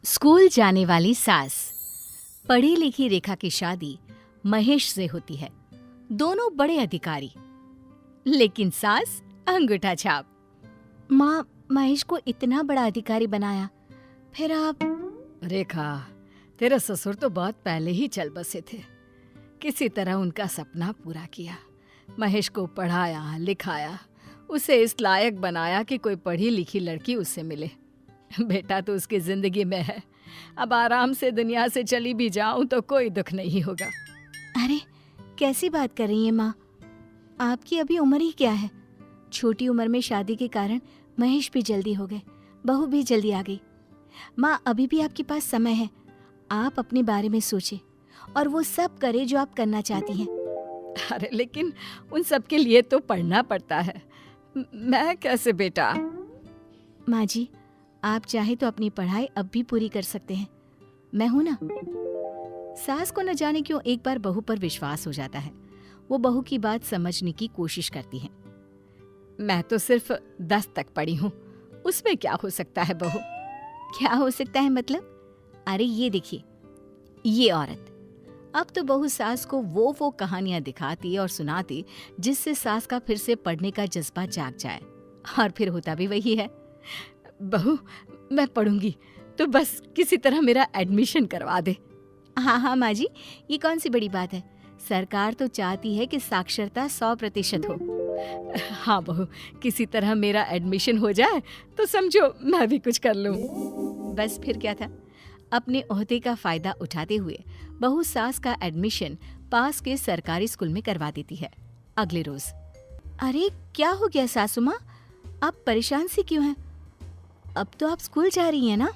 School जाने वाली सास। पढ़ी लिखी रेखा की शादी महेश से होती है। दोनों बड़े अधिकारी, लेकिन सास अंगूठा छाप। माँ, महेश को इतना बड़ा अधिकारी बनाया, फिर आप? रेखा, तेरा ससुर तो बहुत पहले ही चल बसे थे। किसी तरह उनका सपना पूरा किया। महेश को पढ़ाया लिखाया, उसे इस लायक बनाया कि कोई पढ़ी लिखी लड़की उससे मिले। बेटा तो उसकी जिंदगी में है। अब आराम से दुनिया से चली भी जाऊं तो कोई दुख नहीं होगा। अरे, कैसी बात कर रही हैं माँ? आपकी अभी उम्र ही क्या है? छोटी उम्र में शादी के कारण महेश भी जल्दी हो गए, बहू भी जल्दी आ गई। माँ, अभी भी आपके पास समय है। आप अपने बारे में सोचें और वो सब करें जो आप करना चाहती हैं। अरे लेकिन उन सब के लिए तो पढ़ना पड़ता है। मैं कैसे बेटा? माँ जी, आप चाहे तो अपनी पढ़ाई अब भी पूरी कर सकते हैं। मैं हूं ना। सास को न जाने क्यों एक बार बहू पर विश्वास हो जाता है। वो बहू की बात समझने की कोशिश करती है। मैं तो सिर्फ 10 तक पढ़ी हूँ, उसमें क्या हो सकता है बहू? क्या हो सकता है मतलब? अरे ये देखिए, ये औरत। अब तो बहू सास को वो कहानियां दिखाती और सुनाती जिससे सास का फिर से पढ़ने का जज्बा जाग जाए। और फिर होता भी वही है। बहू, मैं पढ़ूंगी, तो बस किसी तरह मेरा एडमिशन करवा दे। हाँ हाँ माँ जी, ये कौन सी बड़ी बात है। सरकार तो चाहती है कि साक्षरता 100% हो। हाँ बहू, किसी तरह मेरा एडमिशन हो जाए तो समझो मैं भी कुछ कर लूँ। बस फिर क्या था। अपने ओहदे का फायदा उठाते हुए बहू सास का एडमिशन पास के सरकारी स्कूल में करवा देती है। अगले रोज, अरे क्या हो गया सासू माँ, आप परेशान सी क्यों हैं? अब तो आप स्कूल जा रही हैं ना?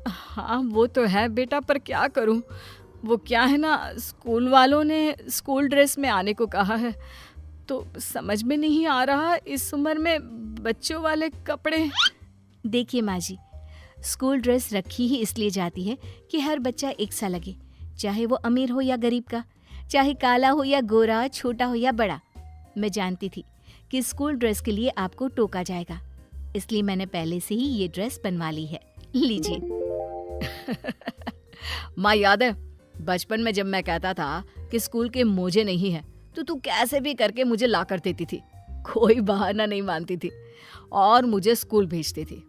हाँ वो तो है बेटा, पर क्या करूँ। वो क्या है ना, स्कूल वालों ने स्कूल ड्रेस में आने को कहा है, तो समझ में नहीं आ रहा इस उम्र में बच्चों वाले कपड़े। देखिए माँ जी, स्कूल ड्रेस रखी ही इसलिए जाती है कि हर बच्चा एक सा लगे, चाहे वो अमीर हो या गरीब का, चाहे काला हो या गोरा, छोटा हो या बड़ा। मैं जानती थी कि स्कूल ड्रेस के लिए आपको टोका जाएगा, इसलिए मैंने पहले से ही ये ड्रेस बनवा ली है। लीजिए। माँ, याद है बचपन में जब मैं कहता था कि स्कूल के मोजे नहीं है, तो तू कैसे भी करके मुझे ला कर देती थी। कोई बहाना नहीं मानती थी और मुझे स्कूल भेजती थी।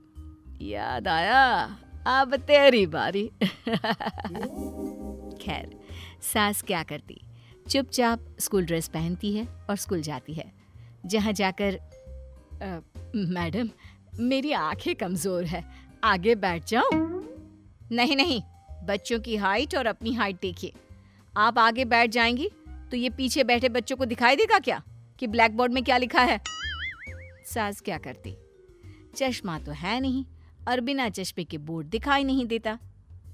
याद आया, अब तेरी बारी। खैर, सास क्या करती, चुपचाप स्कूल ड्रेस पहनती है और स्कूल जाती है, जहाँ जाकर मैडम, मेरी आंखें कमजोर है, आगे बैठ जाऊं? नहीं नहीं, बच्चों की हाइट और अपनी हाइट देखिए। आप आगे बैठ जाएंगी तो ये पीछे बैठे बच्चों को दिखाई देगा क्या कि ब्लैक बोर्ड में क्या लिखा है? सास क्या करती, चश्मा तो है नहीं और बिना चश्मे के बोर्ड दिखाई नहीं देता।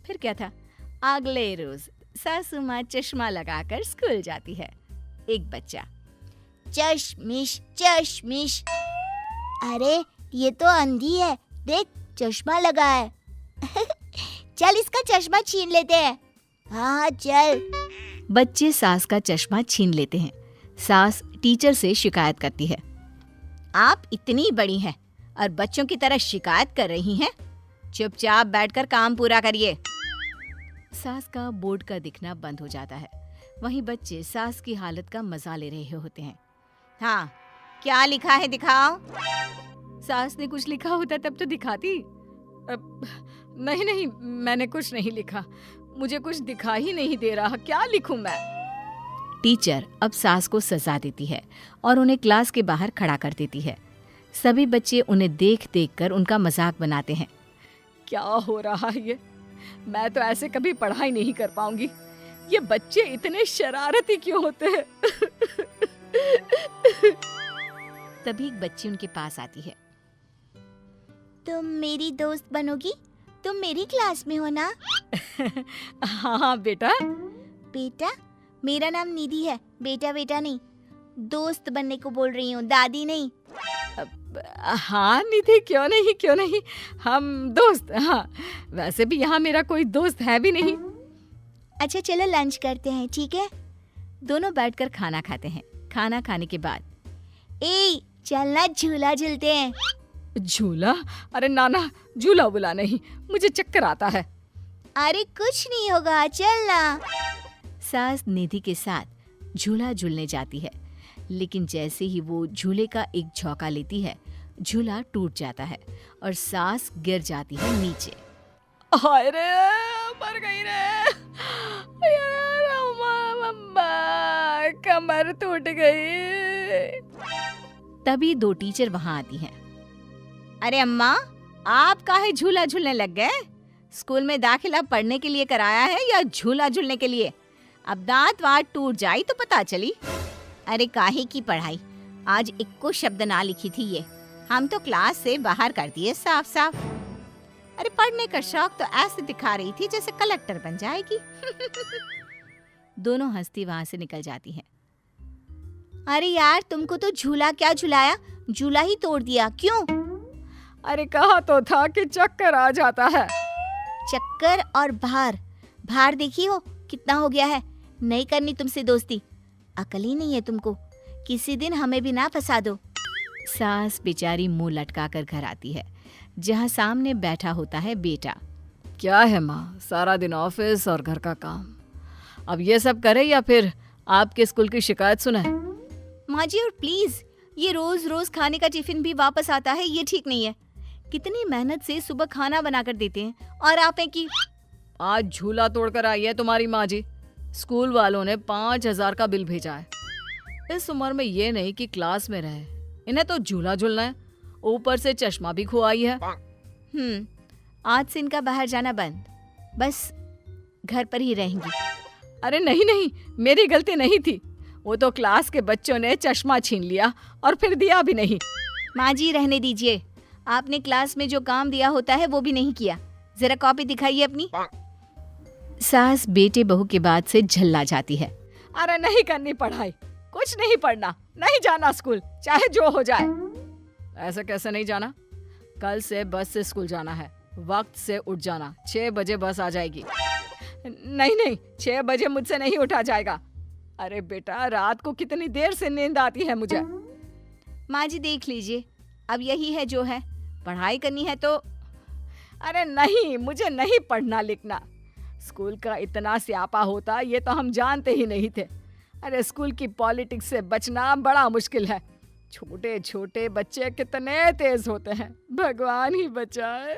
फिर क्या था, अगले रोज सासू माँ चश्मा लगाकर स्कूल जाती है। एक बच्चा, चश्मिश चश्मिश, अरे ये तो अंधी है, देख चश्मा लगा है। चल इसका चश्मा छीन लेते हैं। हाँ चल। बच्चे सास का चश्मा छीन लेते हैं। सास टीचर से शिकायत करती है। आप इतनी बड़ी हैं और बच्चों की तरह शिकायत कर रही हैं। चुपचाप बैठकर काम पूरा करिए। सास का बोर्ड का दिखना बंद हो जाता है। वहीं बच्चे सास की हालत का मजा ले रहे होते हैं। हाँ, क्या लिखा है दिखाओ। सास ने कुछ लिखा होता तब तो दिखाती। नहीं नहीं, मैंने कुछ नहीं लिखा, मुझे कुछ दिखा ही नहीं दे रहा, क्या लिखूं मैं? टीचर अब सास को सजा देती है और उन्हें क्लास के बाहर खड़ा कर देती है। सभी बच्चे उन्हें देख देख कर उनका मजाक बनाते हैं। क्या हो रहा है ये? मैं तो ऐसे कभी पढ़ाई नहीं कर पाऊंगी। ये बच्चे इतने शरारती क्यों होते हैं? तभी एक बच्ची उनके पास आती है। तुम मेरी दोस्त बनोगी? तुम मेरी क्लास में हो ना? हाँ बेटा। बेटा, मेरा नाम निधि है, बेटा बेटा नहीं। दोस्त बनने को बोल रही हूँ, दादी नहीं। हाँ निधि, क्यों नहीं, हम दोस्त। हाँ, वैसे भी यहाँ मेरा कोई दोस्त है भी नहीं। अच्छा चलो लंच करते हैं, ठीक है? दोनों बैठकर खाना खाते हैं। खाना खाने के बाद, ए चलना झूला झूलते हैं। झूला? अरे नाना, झूला बुला नहीं, मुझे चक्कर आता है। अरे कुछ नहीं होगा, चल ना। सास निधि के साथ झूला झूलने जाती है, लेकिन जैसे ही वो झूले का एक झोंका लेती है, झूला टूट जाता है और सास गिर जाती है नीचे। हाय रे, मर गई रे यार, मम्मा कमर टूट गई। तभी 2 टीचर वहां आती हैं। अरे अम्मा, आप काहे झूला झूलने लग गए? स्कूल में दाखिला पढ़ने के लिए कराया है या झूला झूलने के लिए? अब दांत वाट टूट जाई तो पता चली। अरे काहे की पढ़ाई, आज इक्को शब्द ना लिखी थी ये, हम तो क्लास से बाहर कर दिए साफ साफ। अरे पढ़ने का शौक तो ऐसे दिखा रही थी जैसे कलेक्टर बन जाएगी। दोनों हंसती वहां से निकल जाती हैं। अरे यार, तुमको तो झूला क्या झुलाया, झूला ही तोड़ दिया, क्यों? अरे कहा तो था कि चक्कर आ जाता है। चक्कर और भार देखी हो कितना हो गया है। नहीं करनी तुमसे दोस्ती, अकल ही नहीं है तुमको। किसी दिन हमें भी ना फंसा दो। सास बेचारी मुंह लटकाकर घर आती है, जहां सामने बैठा होता है बेटा। क्या है माँ, सारा दिन ऑफिस और घर का काम, अब ये सब करे या फिर आपके स्कूल की शिकायत सुनाए? माँ जी, और प्लीज, ये रोज रोज खाने का टिफिन भी वापस आता है, ये ठीक नहीं है। कितनी मेहनत से सुबह खाना बनाकर देते हैं और आप हैं कि आज झूला तोड़कर आई है तुम्हारी माँ जी। स्कूल वालों ने 5,000 का बिल भेजा है। इस उम्र में ये नहीं कि क्लास में रहे, इन्हें तो झूला झूलना है, ऊपर से चश्मा भी खुआई है। आज से इनका बाहर जाना बंद, बस घर पर ही रहेंगी। अरे नहीं नहीं, मेरी गलती नहीं थी, वो तो क्लास के बच्चों ने चश्मा छीन लिया और फिर दिया भी नहीं। माँ जी रहने दीजिए, आपने क्लास में जो काम दिया होता है वो भी नहीं किया। जरा कॉपी दिखाइए अपनी। सास बेटे बहू के बाद से झल्ला जाती है। अरे नहीं करनी पढ़ाई, कुछ नहीं पढ़ना, नहीं जाना स्कूल, चाहे जो हो जाए। ऐसे कैसे नहीं जाना? कल से बस से स्कूल जाना है, वक्त से उठ जाना, 6 बजे बस आ जाएगी। नहीं नहीं, 6 बजे मुझसे नहीं उठा जाएगा। अरे बेटा, रात को कितनी देर से नींद आती है मुझे। माँ जी देख लीजिए, अब यही है जो है, पढ़ाई करनी है तो। अरे नहीं, मुझे नहीं पढ़ना लिखना। स्कूल का इतना स्यापा होता ये तो हम जानते ही नहीं थे। अरे स्कूल की पॉलिटिक्स से बचना बड़ा मुश्किल है। छोटे छोटे बच्चे कितने तेज होते हैं, भगवान ही बचाए।